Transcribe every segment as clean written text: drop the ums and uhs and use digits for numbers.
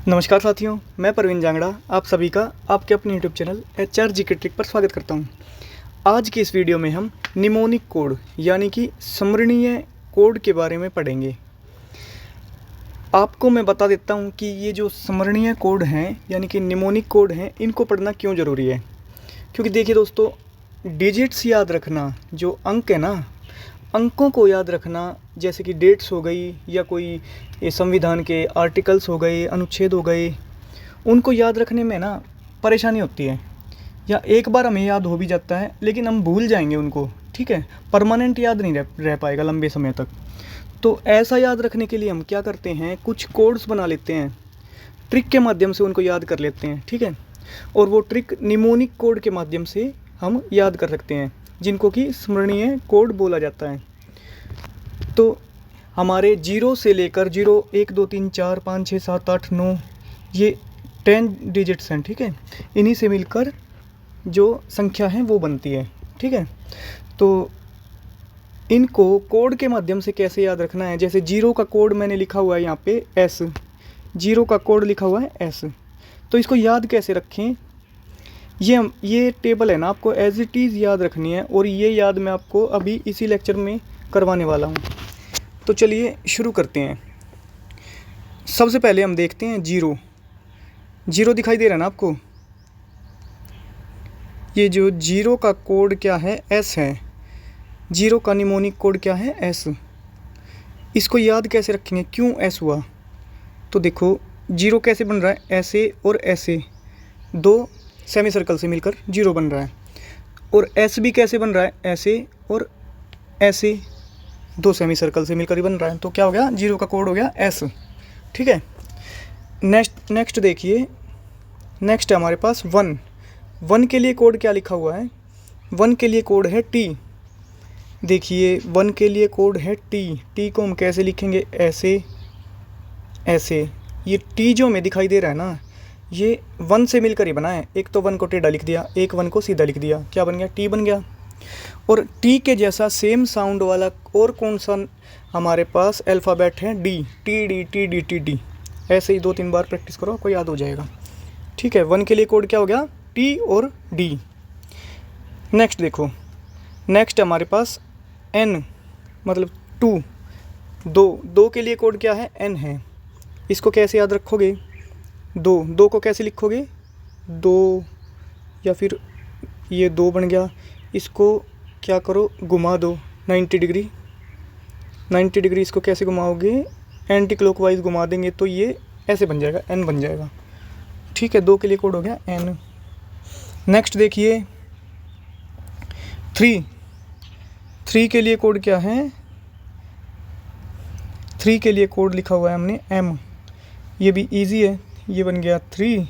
नमस्कार साथियों, मैं प्रवीण जांगड़ा आप सभी का आपके अपने YouTube channel HR GK trick पर स्वागत करता हूं। आज की इस वीडियो में हम निमोनिक कोड यानी कि स्मरणीय कोड के बारे में पढ़ेंगे। आपको मैं बता देता हूं कि ये जो स्मरणीय कोड हैं यानी कि निमोनिक कोड हैं, इनको पढ़ना क्यों ज़रूरी है। क्योंकि देखिए दोस्तों, डिजिट्स याद रखना, जो अंक है ना, अंकों को याद रखना, जैसे कि डेट्स हो गई या कोई ये संविधान के आर्टिकल्स हो गए, अनुच्छेद हो गए, उनको याद रखने में ना परेशानी होती है। या एक बार हमें याद हो भी जाता है लेकिन हम भूल जाएंगे उनको, ठीक है, परमानेंट याद नहीं रह पाएगा लंबे समय तक। तो ऐसा याद रखने के लिए हम क्या करते हैं, कुछ कोड्स बना लेते हैं, ट्रिक के माध्यम से उनको याद कर लेते हैं, ठीक है। और वो ट्रिक निमोनिक कोड के माध्यम से हम याद कर सकते हैं, जिनको कि स्मरणीय कोड बोला जाता है। तो हमारे 0 से लेकर 0 1 2 3 4 5 6 7 8 9 ये 10 डिजिट्स हैं, ठीक है। इन्हीं से मिलकर जो संख्या है वो बनती है, ठीक है। तो इनको कोड के माध्यम से कैसे याद रखना है, जैसे 0 का कोड मैंने लिखा हुआ है यहाँ पे S, 0 का कोड लिखा हुआ है S। तो इसको याद कैसे रखें, ये टेबल है ना, आपको एज इट इज़ याद रखनी है। और ये याद मैं आपको अभी इसी लेक्चर में करवाने वाला हूँ। तो चलिए शुरू करते हैं। सबसे पहले हम देखते हैं 0 दिखाई दे रहा है ना आपको। ये जो 0 का कोड क्या है, S है। 0 का निमोनिक कोड क्या है, S। इसको याद कैसे रखेंगे, क्यों S हुआ। तो देखो 0 कैसे बन रहा है, ऐसे और ऐसे, दो सेमी सर्कल से मिलकर 0 बन रहा है। और S भी कैसे बन रहा है, ऐसे और ऐसे, दो सेमी सर्कल से मिलकर ही बन रहा है। तो क्या हो गया, 0 का कोड हो गया S, ठीक है। नेक्स्ट देखिए, नेक्स्ट है हमारे पास 1 के लिए कोड क्या लिखा हुआ है, 1 के लिए कोड है T। देखिए 1 के लिए कोड है T को हम कैसे लिखेंगे, ऐसे ऐसे। ये T जो हमें दिखाई दे रहा है ना, ये 1 से मिलकर ही बना है। एक तो 1 को टेढ़ा लिख दिया, एक 1 को सीधा लिख दिया, क्या बन गया, T बन गया। और T के जैसा सेम साउंड वाला और कौन सा हमारे पास अल्फ़ाबेट है, D, TD। ऐसे ही 2-3 बार प्रैक्टिस करो, आपको याद हो जाएगा, ठीक है। 1 के लिए कोड क्या हो गया, T और D। नेक्स्ट देखो, नेक्स्ट हमारे पास N मतलब 2 के लिए कोड क्या है, N है। इसको कैसे याद रखोगे, 2 को कैसे लिखोगे, 2 या फिर ये 2 बन गया। इसको क्या करो, घुमा दो 90 डिग्री। इसको कैसे घुमाओगे, एंटी क्लॉकवाइज घुमा देंगे तो ये ऐसे बन जाएगा, N बन जाएगा, ठीक है। 2 के लिए कोड हो गया N। नेक्स्ट देखिए 3 के लिए कोड क्या है, 3 के लिए कोड लिखा हुआ है हमने M। ये भी इजी है, ये बन गया 3।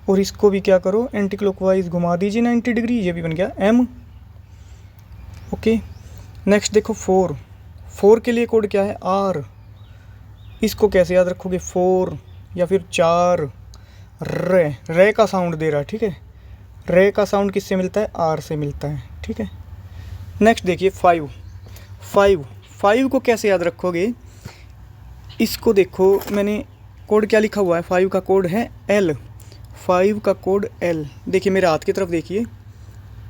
और इसको भी क्या करो, एंटी क्लॉकवाइज घुमा दीजिए 90 डिग्री, ये भी बन गया M, ओके। नेक्स्ट देखो 4 के लिए कोड क्या है, R। इसको कैसे याद रखोगे, 4 या फिर 4, रे का साउंड दे रहा है, ठीक है। रे का साउंड किससे मिलता है, R से मिलता है, ठीक है। नेक्स्ट देखिए 5 को कैसे याद रखोगे। इसको देखो मैंने कोड क्या लिखा हुआ है, 5 का कोड है L। 5 का कोड L, देखिए मेरे हाथ की तरफ देखिए,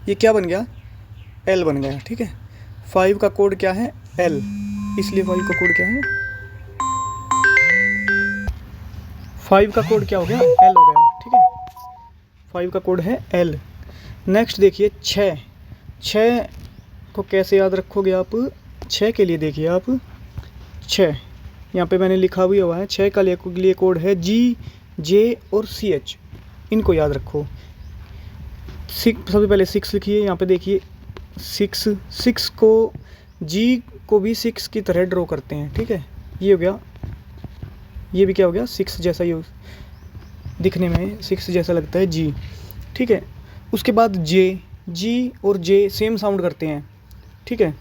ये क्या बन गया, L बन गया, ठीक है। 5 का कोड क्या है, L, इसलिए 5 का कोड क्या है, 5 का कोड क्या हो गया, L हो गया, ठीक है। 5 का कोड है L। नेक्स्ट देखिए 6 को कैसे याद रखोगे आप। 6 के लिए देखिए आप, 6 यहाँ पे मैंने लिखा भी हुआ है। 6 का लिए कोड है G, J और CH, इनको याद रखो। सबसे पहले 6 लिखिए, यहाँ पे देखिए 6 को, G को भी 6 की तरह ड्रॉ करते हैं, ठीक है। ये हो गया, ये भी क्या हो गया, 6 जैसा ही दिखने में 6 जैसा लगता है G, ठीक है। उसके बाद G और J सेम साउंड करते हैं, ठीक है।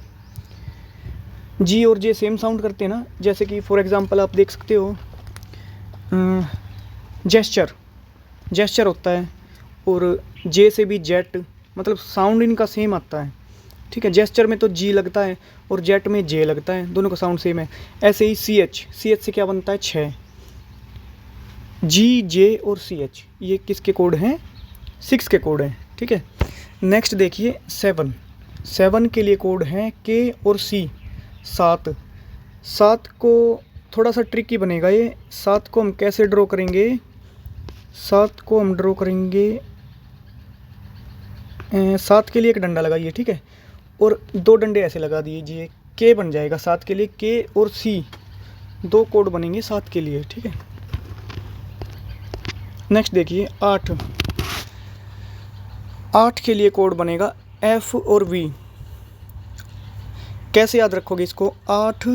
G और J सेम साउंड करते हैं ना, जैसे कि फॉर एग्जांपल आप देख सकते हो जेस्चर होता है, और J से भी जेट, मतलब साउंड इनका सेम आता है, ठीक है। जेस्चर में तो G लगता है और जेट में J लगता है, दोनों का साउंड सेम है। ऐसे ही CH से क्या बनता है, 6, G, J और CH ये किसके कोड हैं? 6 के कोड हैं, ठीक है। नेक्स्ट देखिए 7 के लिए कोड हैं K और C 7 को थोड़ा सा ट्रिकी बनेगा ये। 7 को हम कैसे ड्रॉ करेंगे? 7 को हम ड्रॉ करेंगे 7 के लिए एक डंडा लगाइए, ठीक है, और 2 डंडे ऐसे लगा दीजिए, K बन जाएगा 7 के लिए। K और C 2 कोड बनेंगे 7 के लिए, ठीक है। नेक्स्ट देखिए 8 के लिए कोड बनेगा F और V। कैसे याद रखोगे इसको? 8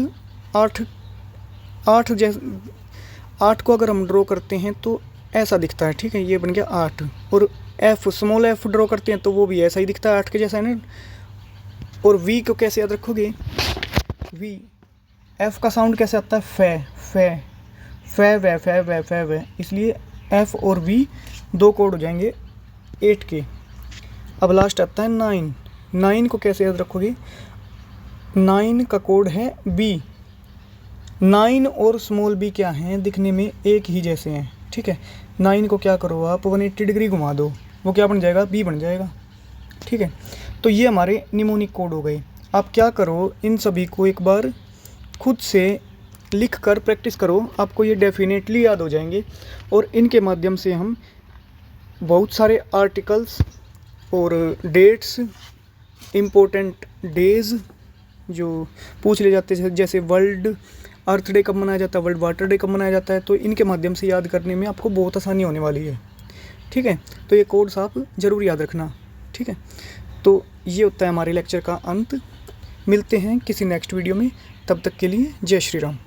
को अगर हम ड्रॉ करते हैं तो ऐसा दिखता है, ठीक है, ये बन गया 8। और F स्मॉल f ड्रॉ करते हैं तो वो भी ऐसा ही दिखता है, 8 के जैसा है ना। और V को कैसे याद रखोगे? V F का साउंड कैसे आता है? फै, इसलिए F और V 2 कोड हो जाएंगे 8 के। अब लास्ट आता है 9 को कैसे याद रखोगे? 9 का कोड है B। 9 और स्मॉल b क्या हैं? दिखने में एक ही जैसे हैं, ठीक है। 9 को क्या करो आप 180 डिग्री घुमा दो, वो क्या बन जाएगा? B बन जाएगा, ठीक है। तो ये हमारे निमोनिक कोड हो गए। आप क्या करो, इन सभी को एक बार खुद से लिख कर प्रैक्टिस करो, आपको ये डेफिनेटली याद हो जाएंगे। और इनके माध्यम से हम बहुत सारे आर्टिकल्स और डेट्स, इम्पोर्टेंट डेज जो पूछ ले जाते हैं, जैसे वर्ल्ड अर्थ डे कब मनाया जाता है, वर्ल्ड वाटर डे कब मनाया जाता है, तो इनके माध्यम से याद करने में आपको बहुत आसानी होने वाली है, ठीक है। तो ये कोड्स आप ज़रूर याद रखना, ठीक है। तो ये होता है हमारे लेक्चर का अंत। मिलते हैं किसी नेक्स्ट वीडियो में, तब तक के लिए जय श्री राम।